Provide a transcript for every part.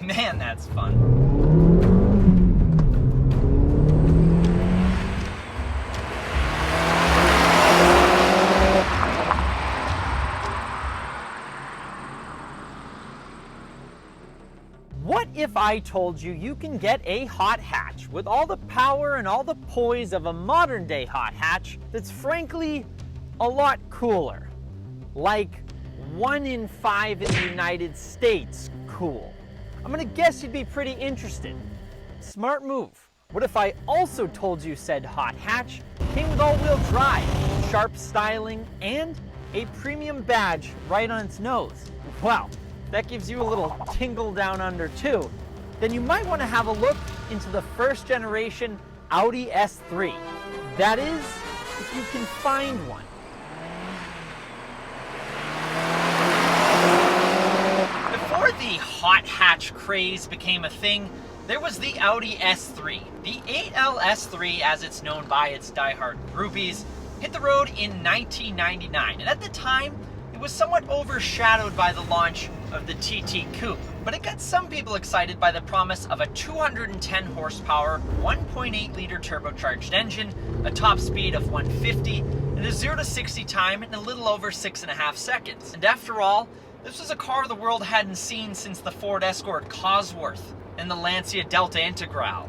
Man, that's fun. What if I told you you can get a hot hatch with all the power and all the poise of a modern day hot hatch that's frankly a lot cooler? Like 1 in 5 in the United States cool. I'm gonna guess you'd be pretty interested. Smart move. What if I also told you said hot hatch came with all-wheel drive, sharp styling, and a premium badge right on its nose? Wow. That gives you a little tingle down under too. Then you might want to have a look into the first generation Audi S3. That is, if you can find one. Before the hot hatch craze became a thing, there was the Audi S3. The 8L S3, as it's known by its diehard groupies, hit the road in 1999. And at the time, it was somewhat overshadowed by the launch of the TT Coupe, but it got some people excited by the promise of a 210 horsepower, 1.8 liter turbocharged engine, a top speed of 150, and a 0 to 60 time in a little over 6.5 seconds. And after all, this was a car the world hadn't seen since the Ford Escort Cosworth and the Lancia Delta Integral.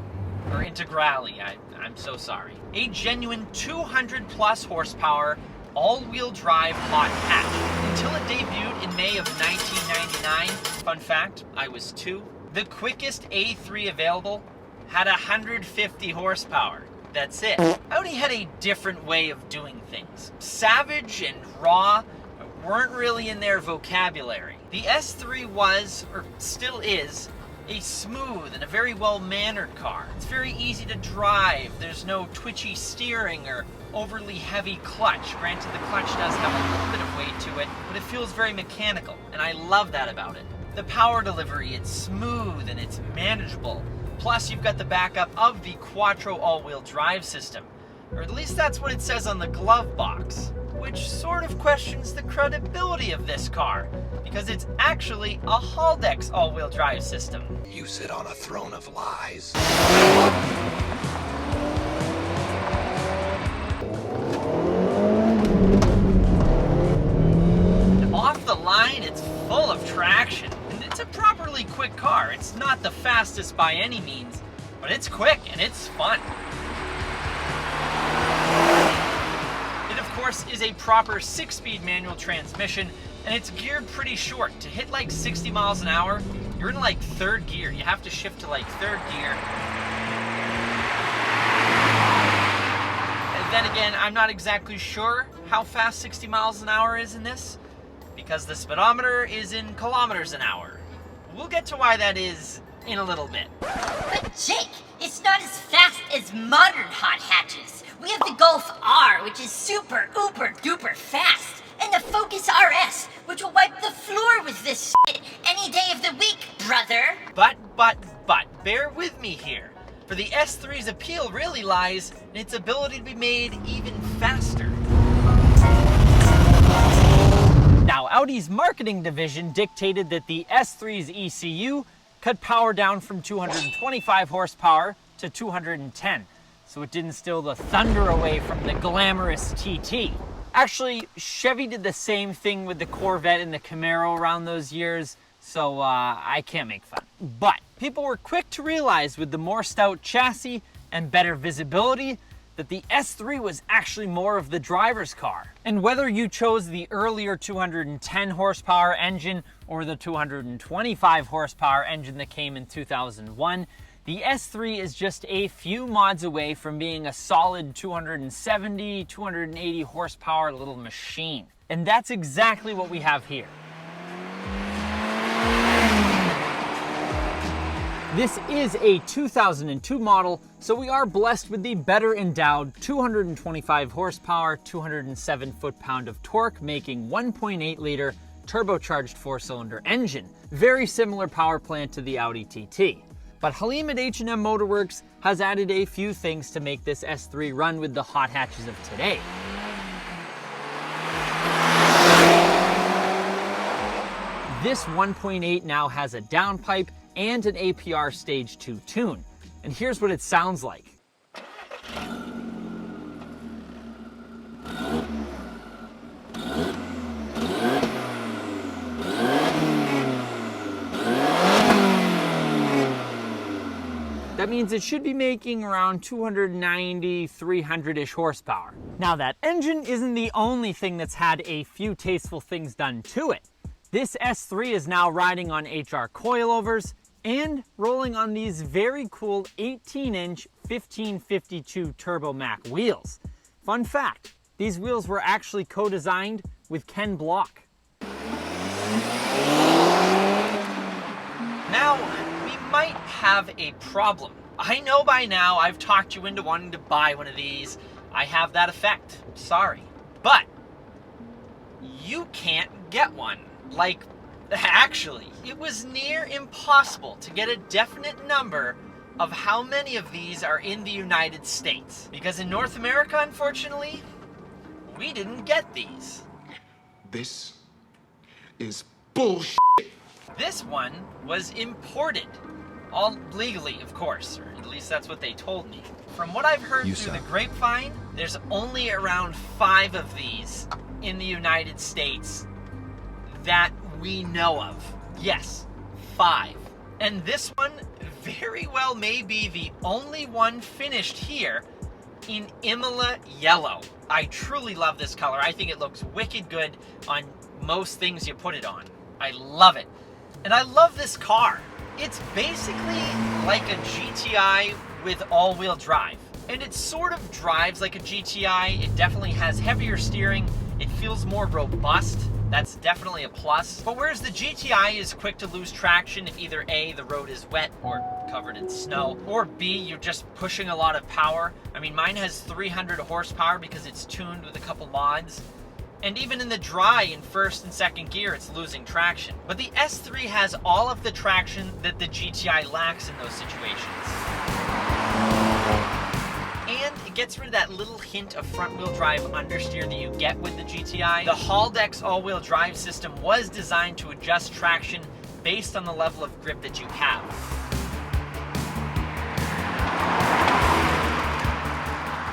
Or Integrale, I'm so sorry. A genuine 200 plus horsepower, all-wheel drive hot hatch until it debuted in May of 1999. Fun fact, I was 2. The quickest A3 available had 150 horsepower. That's it. Audi had a different way of doing things. Savage and raw weren't really in their vocabulary. The S3 was, or still is, a smooth and a very well-mannered car. It's very easy to drive. There's no twitchy steering or overly heavy clutch. Granted, the clutch does have a little bit of weight to it, but it feels very mechanical, and I love that about it. The power delivery, it's smooth and it's manageable. Plus, you've got the backup of the Quattro all-wheel drive system, or at least that's what it says on the glove box, which sort of questions the credibility of this car, because it's actually a Haldex all-wheel drive system. You sit on a throne of lies. Off the line, it's full of traction, and it's a properly quick car. It's not the fastest by any means, but it's quick and it's fun. It, of course, is a proper 6-speed manual transmission, and it's geared pretty short. To hit like 60 miles an hour, you're in like 3rd gear. You have to shift to like 3rd gear. And then again, I'm not exactly sure how fast 60 miles an hour is in this, because the speedometer is in kilometers an hour. We'll get to why that is in a little bit. But Jake, it's not as fast as modern hot hatches. We have the Golf R, which is super, uber, duper fast, and the Focus RS, which will wipe the floor with this shit any day of the week, brother. But, bear with me here. For the S3's appeal really lies in its ability to be made even faster. Now, Audi's marketing division dictated that the S3's ECU cut power down from 225 horsepower to 210, so it didn't steal the thunder away from the glamorous TT. Actually, Chevy did the same thing with the Corvette and the Camaro around those years, so I can't make fun. But people were quick to realize with the more stout chassis and better visibility that the S3 was actually more of the driver's car. And whether you chose the earlier 210 horsepower engine or the 225 horsepower engine that came in 2001, the S3 is just a few mods away from being a solid 270, 280 horsepower little machine. And that's exactly what we have here. This is a 2002 model, so we are blessed with the better endowed 225 horsepower, 207 foot-pound of torque, making 1.8 liter turbocharged 4-cylinder engine. Very similar power plant to the Audi TT. But Halim at H&M Motorworks has added a few things to make this S3 run with the hot hatches of today. This 1.8 now has a downpipe and an APR Stage 2 tune. And here's what it sounds like. That means it should be making around 290, 300-ish horsepower. Now that engine isn't the only thing that's had a few tasteful things done to it. This S3 is now riding on HR coilovers and rolling on these very cool 18-inch 1552 Turbo Mac wheels. Fun fact, these wheels were actually co-designed with Ken Block. Now, we might have a problem. I know by now I've talked you into wanting to buy one of these. I have that effect, sorry. But you can't get one. Like, actually, it was near impossible to get a definite number of how many of these are in the United States. Because in North America, unfortunately, we didn't get these. This is bullshit. This one was imported. All legally, of course, or at least that's what they told me. From what I've heard through the grapevine, there's only around 5 of these in the United States that we know of. Yes, 5. And this one very well may be the only one finished here in Imola yellow. I truly love this color. I think it looks wicked good on most things you put it on. I love it. And I love this car. It's basically like a GTI with all-wheel drive. And it sort of drives like a GTI. It definitely has heavier steering. It feels more robust. That's definitely a plus. But whereas the GTI is quick to lose traction if either A, the road is wet or covered in snow, or B, you're just pushing a lot of power. I mean, mine has 300 horsepower because it's tuned with a couple mods. And even in the dry in first and second gear, it's losing traction. But the S3 has all of the traction that the GTI lacks in those situations. And it gets rid of that little hint of front-wheel drive understeer that you get with the GTI. The Haldex all-wheel drive system was designed to adjust traction based on the level of grip that you have.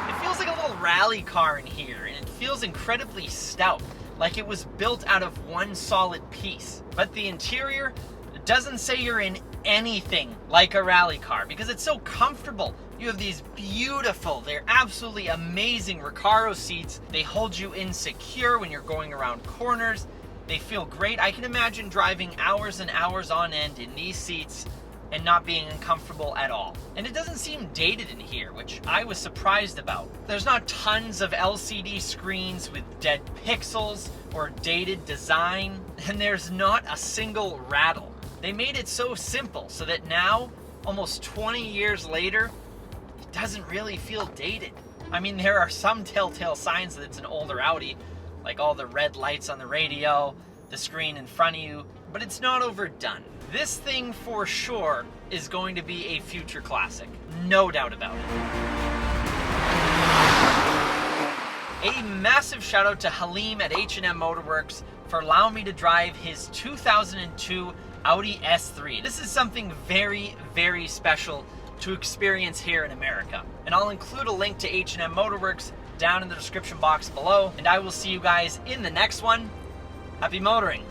It feels like a little rally car in here, and it feels incredibly stout, like it was built out of one solid piece. But the interior doesn't say you're in anything like a rally car because it's so comfortable. You have these beautiful, they're absolutely amazing Recaro seats. They hold you insecure when you're going around corners. They feel great. I can imagine driving hours and hours on end in these seats and not being uncomfortable at all. And it doesn't seem dated in here, which I was surprised about. There's not tons of LCD screens with dead pixels or dated design, and there's not a single rattle. They made it so simple so that now, almost 20 years later, it doesn't really feel dated. I mean, there are some telltale signs that it's an older Audi, like all the red lights on the radio, the screen in front of you, but it's not overdone. This thing for sure is going to be a future classic, no doubt about it. A massive shout out to Halim at H&M Motorworks for allowing me to drive his 2002 Audi S3. This is something very, very special to experience here in America. And I'll include a link to H&M Motorworks down in the description box below. And I will see you guys in the next one. Happy motoring.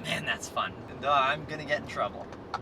Man, that's fun. And I'm gonna get in trouble.